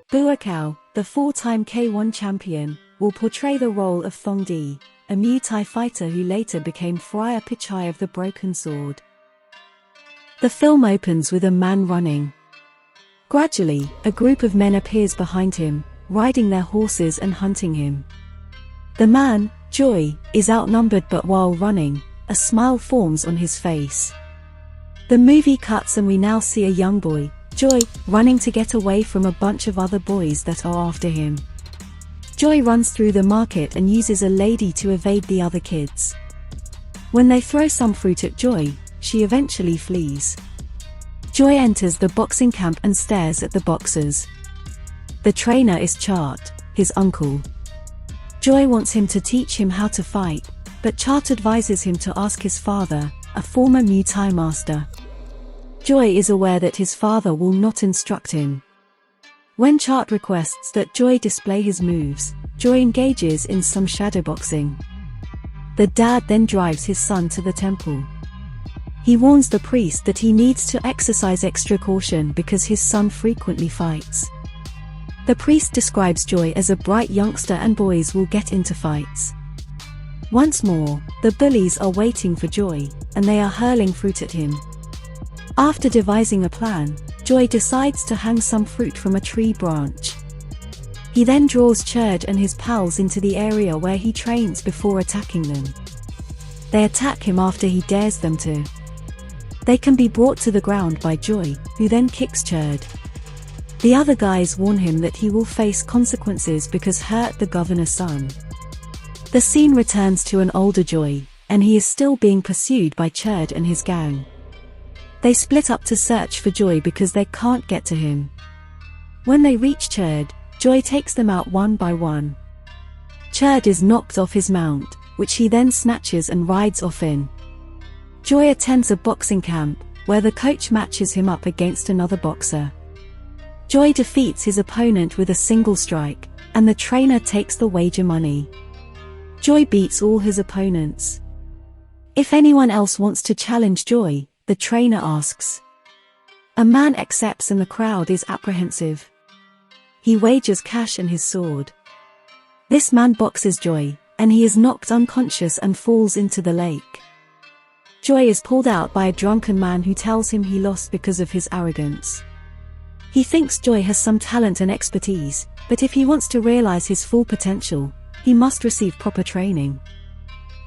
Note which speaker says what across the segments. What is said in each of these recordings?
Speaker 1: Buakaw, the four-time K1 champion, will portray the role of Thong Di, a Muay Thai fighter who later became Friar Pichai of the Broken Sword. The film opens with a man running. Gradually, a group of men appears behind him, riding their horses and hunting him. The man, Joy, is outnumbered, but while running, a smile forms on his face. The movie cuts and we now see a young boy, Joy, running to get away from a bunch of other boys that are after him. Joy runs through the market and uses a lady to evade the other kids. When they throw some fruit at Joy, she eventually flees. Joy enters the boxing camp and stares at the boxers. The trainer is Chart, his uncle. Joy wants him to teach him how to fight, but Chart advises him to ask his father, a former Muay Thai master. Joy is aware that his father will not instruct him. When Chart requests that Joy display his moves, Joy engages in some shadowboxing. The dad then drives his son to the temple. He warns the priest that he needs to exercise extra caution because his son frequently fights. The priest describes Joy as a bright youngster and boys will get into fights. Once more, the bullies are waiting for Joy, and they are hurling fruit at him. After devising a plan, Joy decides to hang some fruit from a tree branch. He then draws Churd and his pals into the area where he trains before attacking them. They attack him after he dares them to. They can be brought to the ground by Joy, who then kicks Churd. The other guys warn him that he will face consequences because hurt the governor's son. The scene returns to an older Joy, and he is still being pursued by Churd and his gang. They split up to search for Joy because they can't get to him. When they reach Churd, Joy takes them out one by one. Churd is knocked off his mount, which he then snatches and rides off in. Joy attends a boxing camp, where the coach matches him up against another boxer. Joy defeats his opponent with a single strike, and the trainer takes the wager money. Joy beats all his opponents. If anyone else wants to challenge Joy, the trainer asks. A man accepts and the crowd is apprehensive. He wagers cash and his sword. This man boxes Joy, and he is knocked unconscious and falls into the lake. Joy is pulled out by a drunken man who tells him he lost because of his arrogance. He thinks Joy has some talent and expertise, but if he wants to realize his full potential, he must receive proper training.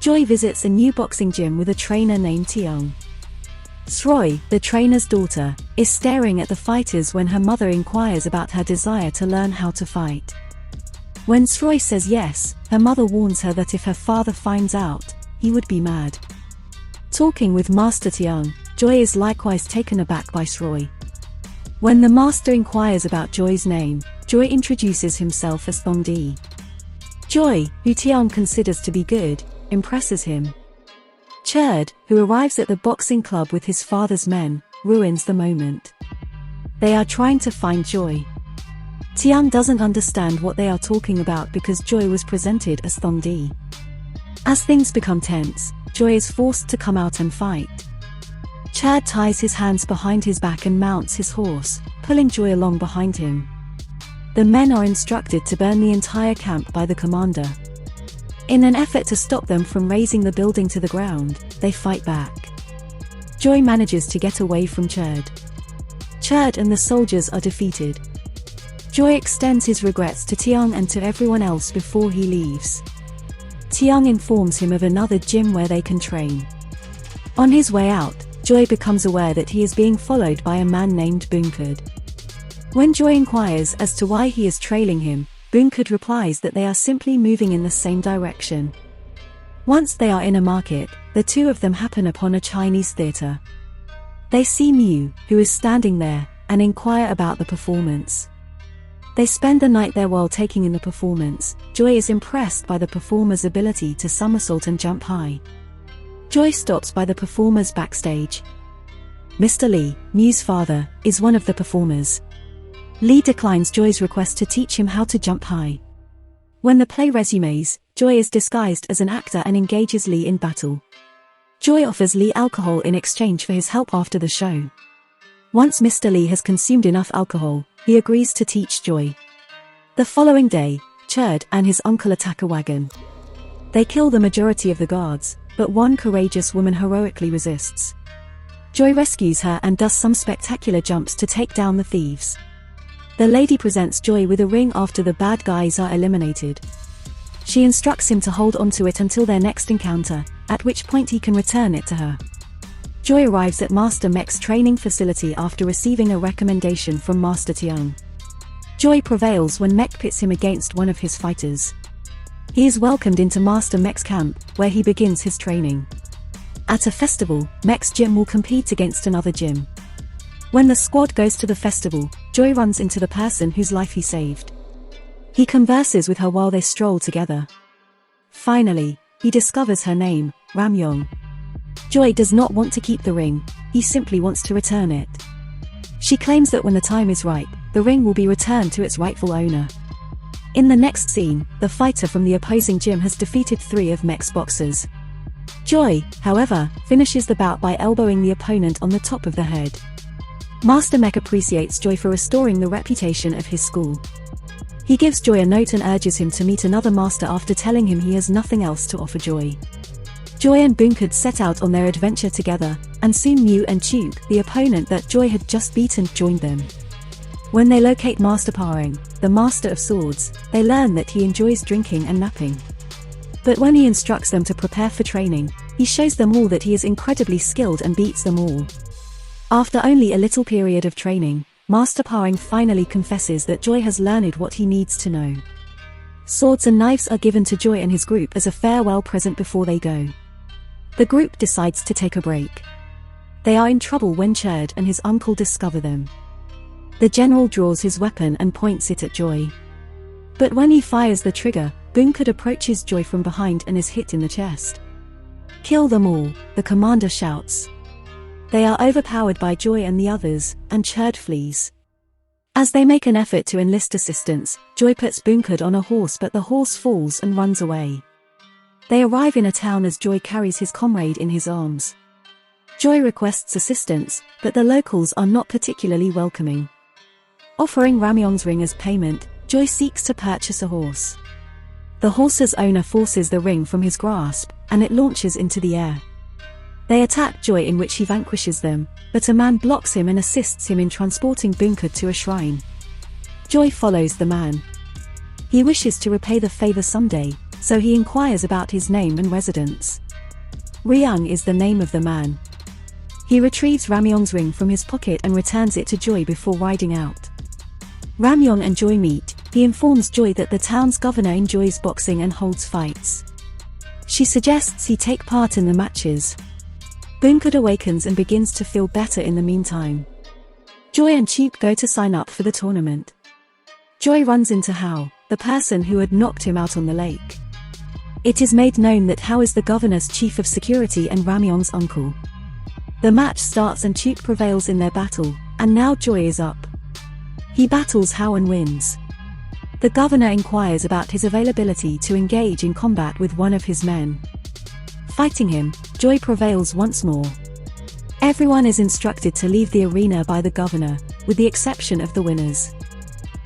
Speaker 1: Joy visits a new boxing gym with a trainer named Tiong. Sroy, the trainer's daughter, is staring at the fighters when her mother inquires about her desire to learn how to fight. When Sroy says yes, her mother warns her that if her father finds out, he would be mad. Talking with Master Tiong, Joy is likewise taken aback by Sroy. When the master inquires about Joy's name, Joy introduces himself as Thong Di. Joy, who Tiong considers to be good, impresses him. Churd, who arrives at the boxing club with his father's men, ruins the moment. They are trying to find Joy. Tiong doesn't understand what they are talking about because Joy was presented as Thong Di. As things become tense, Joy is forced to come out and fight. Churd ties his hands behind his back and mounts his horse, pulling Joy along behind him. The men are instructed to burn the entire camp by the commander. In an effort to stop them from razing the building to the ground, they fight back. Joy manages to get away from Churd. Churd and the soldiers are defeated. Joy extends his regrets to Tiong and to everyone else before he leaves. Tiong informs him of another gym where they can train. On his way out, Joy becomes aware that he is being followed by a man named Bunkad. When Joy inquires as to why he is trailing him, Bunkad replies that they are simply moving in the same direction. Once they are in a market, the two of them happen upon a Chinese theater. They see Mew, who is standing there, and inquire about the performance. They spend the night there while taking in the performance. Joy is impressed by the performer's ability to somersault and jump high. Joy stops by the performers backstage. Mr. Lee, Mew's father, is one of the performers. Lee declines Joy's request to teach him how to jump high. When the play resumes, Joy is disguised as an actor and engages Lee in battle. Joy offers Lee alcohol in exchange for his help after the show. Once Mr. Lee has consumed enough alcohol, he agrees to teach Joy. The following day, Cherd and his uncle attack a wagon. They kill the majority of the guards, but one courageous woman heroically resists. Joy rescues her and does some spectacular jumps to take down the thieves. The lady presents Joy with a ring after the bad guys are eliminated. She instructs him to hold onto it until their next encounter, at which point he can return it to her. Joy arrives at Master Mech's training facility after receiving a recommendation from Master Tiong. Joy prevails when Mech pits him against one of his fighters. He is welcomed into Master Mech's camp, where he begins his training. At a festival, Mech's gym will compete against another gym. When the squad goes to the festival, Joy runs into the person whose life he saved. He converses with her while they stroll together. Finally, he discovers her name, Ramyong. Joy does not want to keep the ring, he simply wants to return it. She claims that when the time is right, the ring will be returned to its rightful owner. In the next scene, the fighter from the opposing gym has defeated 3 of Mech's boxers. Joy, however, finishes the bout by elbowing the opponent on the top of the head. Master Mech appreciates Joy for restoring the reputation of his school. He gives Joy a note and urges him to meet another master after telling him he has nothing else to offer Joy. Joy and Bunkad set out on their adventure together, and soon Mew and Chuk, the opponent that Joy had just beaten, joined them. When they locate Master Parang, the Master of Swords, they learn that he enjoys drinking and napping. But when he instructs them to prepare for training, he shows them all that he is incredibly skilled and beats them all. After only a little period of training, Master Parang finally confesses that Joy has learned what he needs to know. Swords and knives are given to Joy and his group as a farewell present before they go. The group decides to take a break. They are in trouble when Cherd and his uncle discover them. The general draws his weapon and points it at Joy. But when he fires the trigger, Bunkad approaches Joy from behind and is hit in the chest. "Kill them all," the commander shouts. They are overpowered by Joy and the others, and Cherd flees. As they make an effort to enlist assistance, Joy puts Bunkad on a horse, but the horse falls and runs away. They arrive in a town as Joy carries his comrade in his arms. Joy requests assistance, but the locals are not particularly welcoming. Offering Ramyong's ring as payment, Joy seeks to purchase a horse. The horse's owner forces the ring from his grasp, and it launches into the air. They attack Joy, in which he vanquishes them, but a man blocks him and assists him in transporting Bunkad to a shrine. Joy follows the man. He wishes to repay the favor someday, so he inquires about his name and residence. Ryung is the name of the man. He retrieves Ramyong's ring from his pocket and returns it to Joy before riding out. Ramyong and Joy meet. He informs Joy that the town's governor enjoys boxing and holds fights. She suggests he take part in the matches. Bunkad awakens and begins to feel better in the meantime. Joy and Chuk go to sign up for the tournament. Joy runs into Hao, the person who had knocked him out on the lake. It is made known that Hao is the governor's chief of security and Ramyong's uncle. The match starts and Chuk prevails in their battle, and now Joy is up. He battles Hao and wins. The governor inquires about his availability to engage in combat with one of his men. Fighting him, Joy prevails once more. Everyone is instructed to leave the arena by the governor, with the exception of the winners.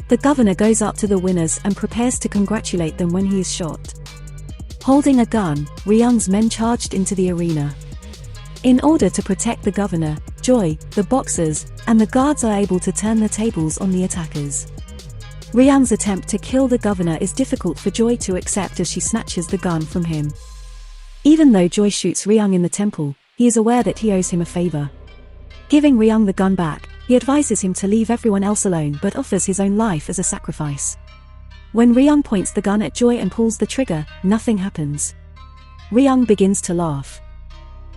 Speaker 1: The governor goes up to the winners and prepares to congratulate them when he is shot. Holding a gun, Ryung's men charged into the arena. In order to protect the governor, Joy, the boxers, and the guards are able to turn the tables on the attackers. Ryung's attempt to kill the governor is difficult for Joy to accept as she snatches the gun from him. Even though Joy shoots Ryung in the temple, he is aware that he owes him a favor. Giving Ryung the gun back, he advises him to leave everyone else alone but offers his own life as a sacrifice. When Ryung points the gun at Joy and pulls the trigger, nothing happens. Ryung begins to laugh.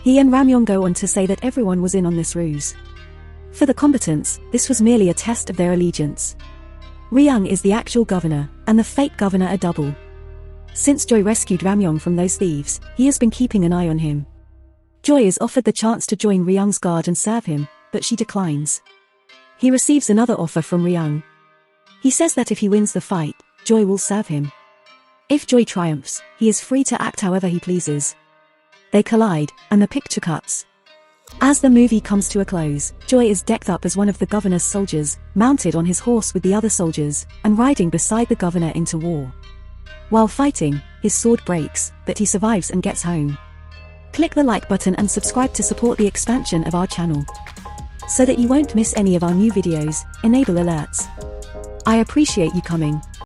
Speaker 1: He and Ramyong go on to say that everyone was in on this ruse. For the combatants, this was merely a test of their allegiance. Ryung is the actual governor, and the fake governor a double. Since Joy rescued Ramyong from those thieves, he has been keeping an eye on him. Joy is offered the chance to join Ryung's guard and serve him, but she declines. He receives another offer from Ryung. He says that if he wins the fight, Joy will serve him. If Joy triumphs, he is free to act however he pleases. They collide, and the picture cuts. As the movie comes to a close, Joy is decked up as one of the governor's soldiers, mounted on his horse with the other soldiers, and riding beside the governor into war. While fighting, his sword breaks, but he survives and gets home. Click the like button and subscribe to support the expansion of our channel. So that you won't miss any of our new videos, enable alerts. I appreciate you coming.